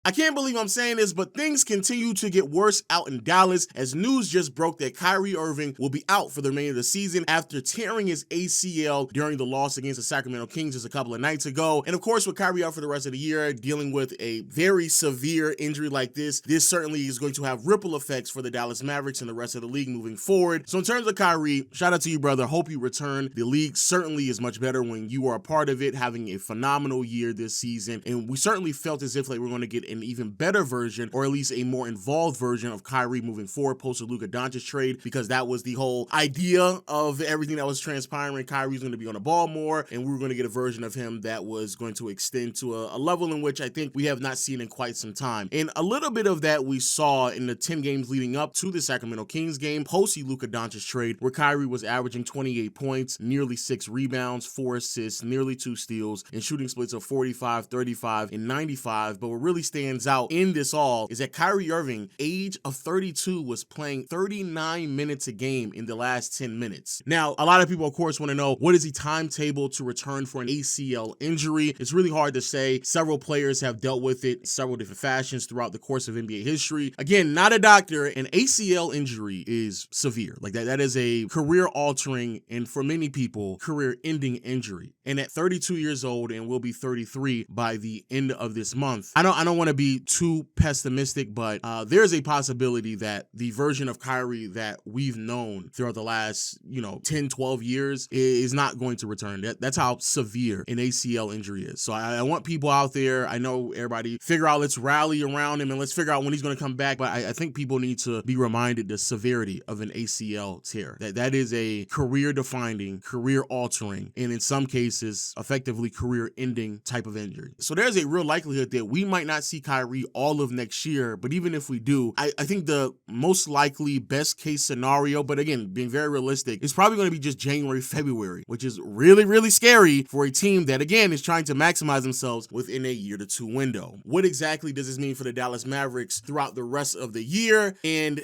I can't believe I'm saying this, but things continue to get worse out in Dallas as news just broke that Kyrie Irving will be out for the remainder of the season after tearing his ACL during the loss against the Sacramento Kings just a couple of nights ago. And of course, with Kyrie out for the rest of the year, dealing with a very severe injury like this certainly is going to have ripple effects for the Dallas Mavericks and the rest of the league moving forward. So in terms of Kyrie, shout out to you, brother. Hope you return. The league certainly is much better when you are a part of it, having a phenomenal year this season. And we certainly felt as if like we're going to get an even better version, or at least a more involved version of Kyrie moving forward post the Luka Doncic trade, because that was the whole idea of everything that was transpiring. Kyrie was going to be on the ball more, and we were going to get a version of him that was going to extend to a level in which I think we have not seen in quite some time. And a little bit of that we saw in the 10 games leading up to the Sacramento Kings game post the Luka Doncic trade, where Kyrie was averaging 28 points, nearly 6 rebounds, 4 assists, nearly 2 steals, and shooting splits of 45, 35, and 95. But what really stands out in this all is that Kyrie Irving, age of 32, was playing 39 minutes a game in the last 10 minutes. Now, a lot of people, of course, want to know, what is the timetable to return for an ACL injury? It's really hard to say. Several players have dealt with it in several different fashions throughout the course of NBA history. Again, not a doctor. An ACL injury is severe. Like that is a career-altering, and for many people, career-ending injury. And at 32 years old, and will be 33 by the end of this month, I don't want to be too pessimistic, but there's a possibility that the version of Kyrie that we've known throughout the last 10, 12 years is not going to return. That's how severe an ACL injury is. So I want people out there, I know everybody, figure out, let's rally around him and let's figure out when he's going to come back, but I think people need to be reminded the severity of an ACL tear. That is a career-defining, career-altering, and in some cases, effectively career-ending type of injury. So there's a real likelihood that we might not see Kyrie all of next year, but even if we do, I think the most likely best case scenario, but again, being very realistic, is probably going to be just January, February, which is really, really scary for a team that, again, is trying to maximize themselves within a year to two window. What exactly does this mean for the Dallas Mavericks throughout the rest of the year? And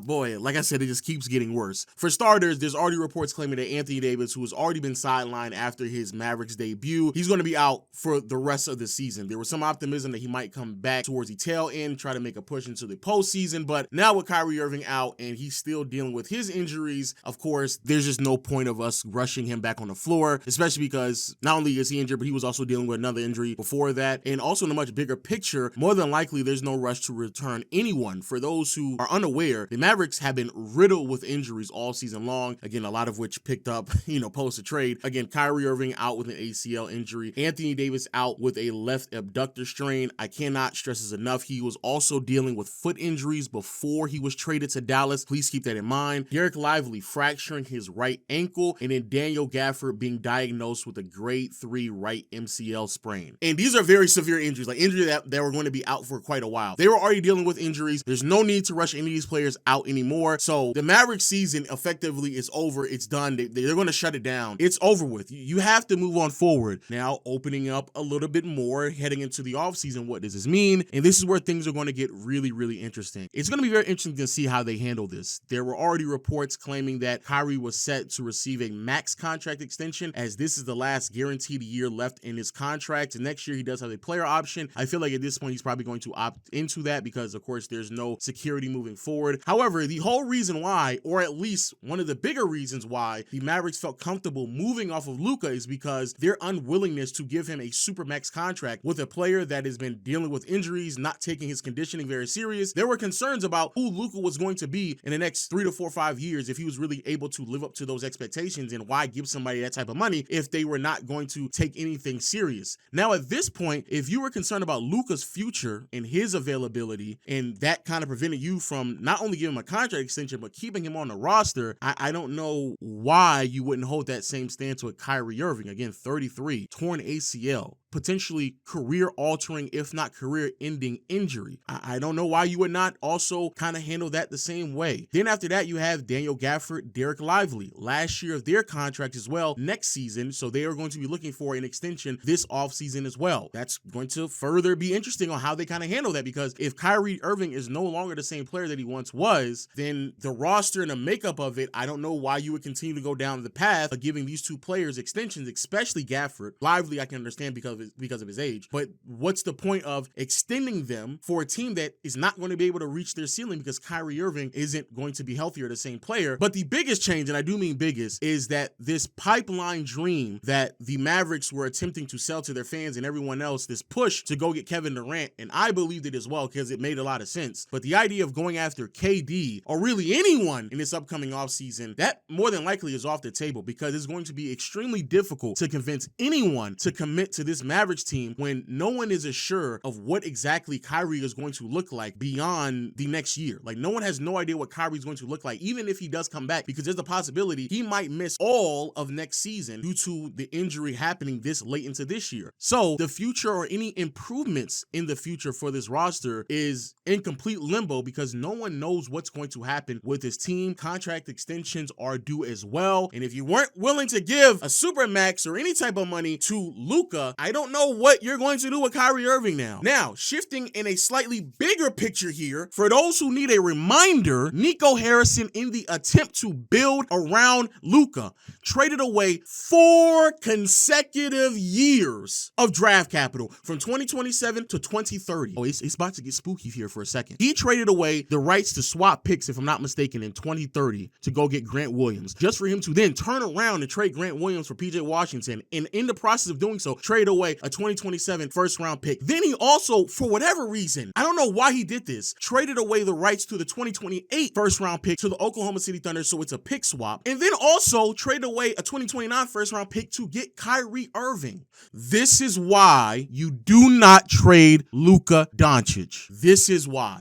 boy, like I said, it just keeps getting worse. For starters, there's already reports claiming that Anthony Davis, who has already been sidelined after his Mavericks debut, he's going to be out for the rest of the season. There was some optimism that he might come back towards the tail end, try to make a push into the postseason, but now with Kyrie Irving out and he's still dealing with his injuries, of course, there's just no point of us rushing him back on the floor, especially because not only is he injured, but he was also dealing with another injury before that. And also in a much bigger picture, more than likely, there's no rush to return anyone. For those who are unaware, the Mavericks have been riddled with injuries all season long. Again, a lot of which picked up, post the trade. Again, Kyrie Irving out with an ACL injury. Anthony Davis out with a left abductor strain. I cannot stress this enough. He was also dealing with foot injuries before he was traded to Dallas. Please keep that in mind. Derek Lively fracturing his right ankle, and then Daniel Gafford being diagnosed with a grade 3 right MCL sprain. And these are very severe injuries, like injuries that were going to be out for quite a while. They were already dealing with injuries. There's no need to rush any of these players out anymore. So the Mavericks season effectively is over. It's done. They're going to shut it down. It's over with. You have to move on forward. Now opening up a little bit more heading into the offseason. What does this mean? And this is where things are going to get really, really interesting. It's going to be very interesting to see how they handle this. There were already reports claiming that Kyrie was set to receive a max contract extension, as this is the last guaranteed year left in his contract. And next year he does have a player option. I feel like at this point he's probably going to opt into that because, of course, there's no security moving forward. However, the whole reason why, or at least one of the bigger reasons why, the Mavericks felt comfortable moving off of Luka is because their unwillingness to give him a super max contract with a player that has been dealing with injuries, not taking his conditioning very serious. There were concerns about who Luka was going to be in the next 3 to 4 or 5 years if he was really able to live up to those expectations, and why give somebody that type of money if they were not going to take anything serious. Now at this point, if you were concerned about Luka's future and his availability, and that kind of prevented you from not only giving him a contract extension but keeping him on the roster, I don't know why you wouldn't hold that same stance with Kyrie Irving. Again, 33, torn ACL, potentially career-altering, if not career-ending injury. I don't know why you would not also kind of handle that the same way. Then after that, you have Daniel Gafford, Derek Lively, last year of their contract as well next season, so they are going to be looking for an extension this offseason as well. That's going to further be interesting on how they kind of handle that, because if Kyrie Irving is no longer the same player that he once was, then the roster and the makeup of it, I don't know why you would continue to go down the path of giving these two players extensions, especially Gafford. Lively, I can understand because of of his age. But what's the point of extending them for a team that is not going to be able to reach their ceiling because Kyrie Irving isn't going to be healthy or the same player? But the biggest change, and I do mean biggest, is that this pipeline dream that the Mavericks were attempting to sell to their fans and everyone else, this push to go get Kevin Durant, and I believed it as well because it made a lot of sense. But the idea of going after KD or really anyone in this upcoming offseason, that more than likely is off the table because it's going to be extremely difficult to convince anyone to commit to this Mavericks team when no one is assured of what exactly Kyrie is going to look like beyond the next year. Like, no one has no idea what Kyrie is going to look like, even if he does come back, because there's a possibility he might miss all of next season due to the injury happening this late into this year. So the future or any improvements in the future for this roster is in complete limbo because no one knows what's going to happen with this team. Contract extensions are due as well. And if you weren't willing to give a supermax or any type of money to Luka, I don't know what you're going to do with Kyrie Irving now. Now, shifting in a slightly bigger picture here, for those who need a reminder, Nico Harrison, in the attempt to build around Luka, traded away 4 consecutive years of draft capital from 2027 to 2030. Oh, it's about to get spooky here for a second. He traded away the rights to swap picks, if I'm not mistaken, in 2030 to go get Grant Williams, just for him to then turn around and trade Grant Williams for PJ Washington, and in the process of doing so, trade away a 2027 first round pick. Then he also, for whatever reason, I don't know why he did this, traded away the rights to the 2028 first round pick to the Oklahoma City Thunder, so it's a pick swap, and then also traded away a 2029 first round pick to get Kyrie Irving. This is why you do not trade Luka Doncic. This is why.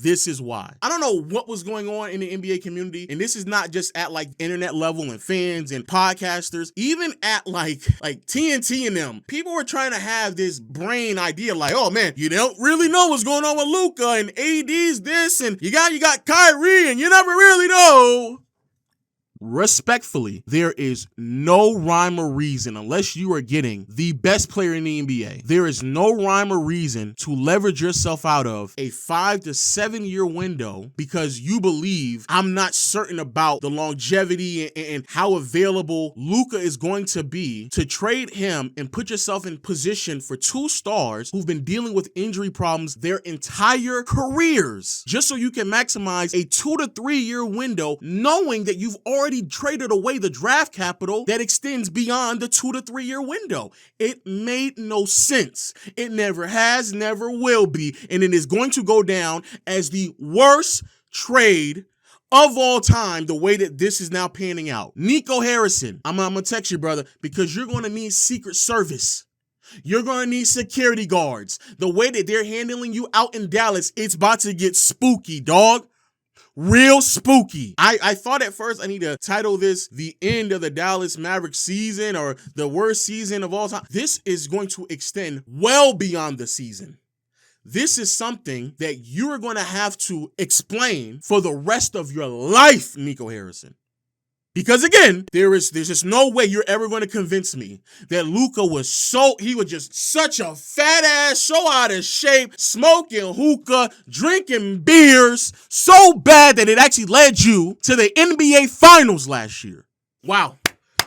I don't know what was going on in the NBA community, and this is not just at like internet level and fans and podcasters, even at like TNT and them. People were trying to have this brain idea like, oh man, you don't really know what's going on with Luka, and AD's this, and you got Kyrie, and you never really know. Respectfully, there is no rhyme or reason, unless you are getting the best player in the NBA, there is no rhyme or reason to leverage yourself out of a 5 to 7 year window because you believe I'm not certain about the longevity and how available Luka is going to be, to trade him and put yourself in position for 2 stars who've been dealing with injury problems their entire careers, just so you can maximize a 2 to 3 year window, knowing that you've already traded away the draft capital that extends beyond the 2 to 3 year window. It made no sense. It never has, never will be, and it is going to go down as the worst trade of all time, the way that this is now panning out. Nico Harrison, I'm gonna text you, brother, because you're gonna need Secret Service. You're going to need security guards. The way that they're handling you out in Dallas, it's about to get spooky, dog. Real spooky. I thought at first I need to title this the end of the Dallas Mavericks season or the worst season of all time. This is going to extend well beyond the season. This is something that you are going to have to explain for the rest of your life, Nico Harrison. Because again, there's just no way you're ever going to convince me that Luka was just such a fat ass, so out of shape, smoking hookah, drinking beers, so bad that it actually led you to the NBA Finals last year. Wow.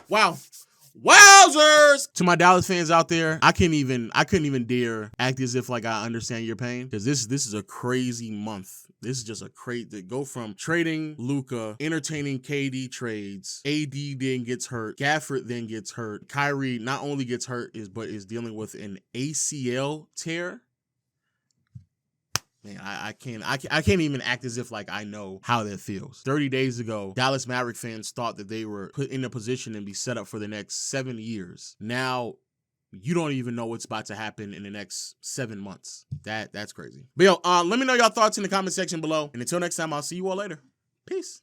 Wowzers! To my Dallas fans out there, I couldn't even dare act as if like I understand your pain, because this is a crazy month. This is just a crazy, go from trading Luka, entertaining KD trades, AD then gets hurt, Gafford then gets hurt, Kyrie not only gets hurt but is dealing with an ACL tear. Man, I can't even act as if like I know how that feels. 30 days ago, Dallas Mavericks fans thought that they were put in a position and be set up for the next 7 years. Now, you don't even know what's about to happen in the next 7 months. That's crazy. But yo, let me know your thoughts in the comment section below. And until next time, I'll see you all later. Peace.